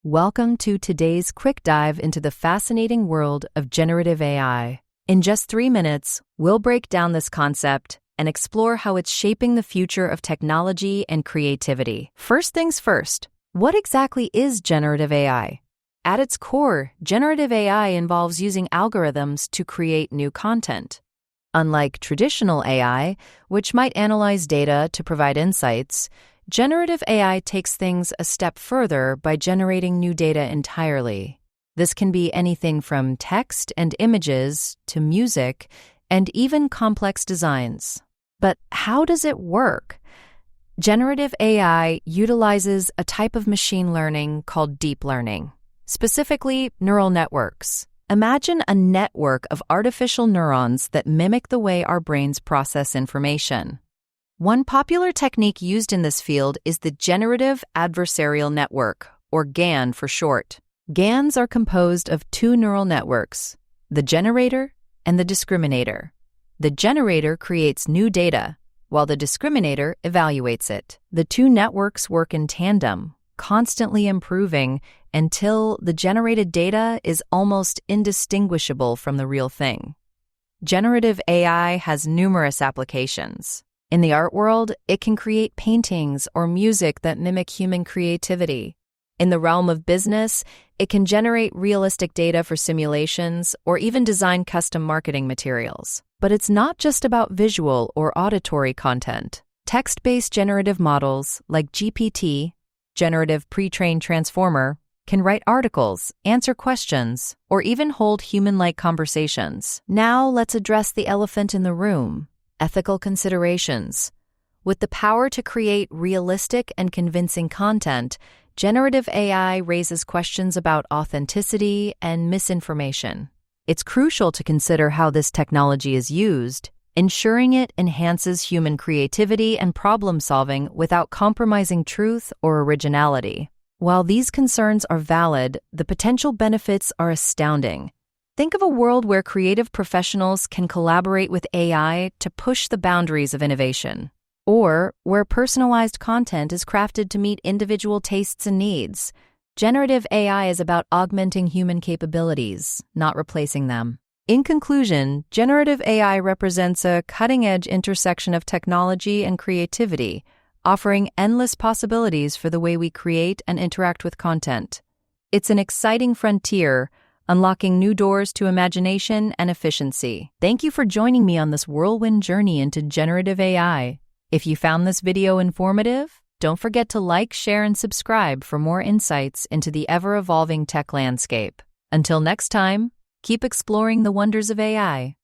Welcome to today's quick dive into the fascinating world of generative AI. In just 3 minutes, we'll break down this concept and explore how it's shaping the future of technology and creativity. First things first, what exactly is generative AI? At its core, generative AI involves using algorithms to create new content. Unlike traditional AI, which might analyze data to provide insights, generative AI takes things a step further by generating new data entirely. This can be anything from text and images to music and even complex designs. But how does it work? Generative AI utilizes a type of machine learning called deep learning, specifically neural networks. Imagine a network of artificial neurons that mimic the way our brains process information. One popular technique used in this field is the Generative Adversarial Network, or GAN for short. GANs are composed of two neural networks, the generator and the discriminator. The generator creates new data, while the discriminator evaluates it. The two networks work in tandem, constantly improving until the generated data is almost indistinguishable from the real thing. Generative AI has numerous applications. In the art world, it can create paintings or music that mimic human creativity. In the realm of business, it can generate realistic data for simulations or even design custom marketing materials. But it's not just about visual or auditory content. Text-based generative models like GPT, Generative Pre-trained Transformer, can write articles, answer questions, or even hold human-like conversations. Now let's address the elephant in the room. Ethical considerations. With the power to create realistic and convincing content, generative AI raises questions about authenticity and misinformation. It's crucial to consider how this technology is used, ensuring it enhances human creativity and problem-solving without compromising truth or originality. While these concerns are valid, the potential benefits are astounding. Think of a world where creative professionals can collaborate with AI to push the boundaries of innovation, or where personalized content is crafted to meet individual tastes and needs. Generative AI is about augmenting human capabilities, not replacing them. In conclusion, generative AI represents a cutting-edge intersection of technology and creativity, offering endless possibilities for the way we create and interact with content. It's an exciting frontier, unlocking new doors to imagination and efficiency. Thank you for joining me on this whirlwind journey into generative AI. If you found this video informative, don't forget to like, share, and subscribe for more insights into the ever-evolving tech landscape. Until next time, keep exploring the wonders of AI.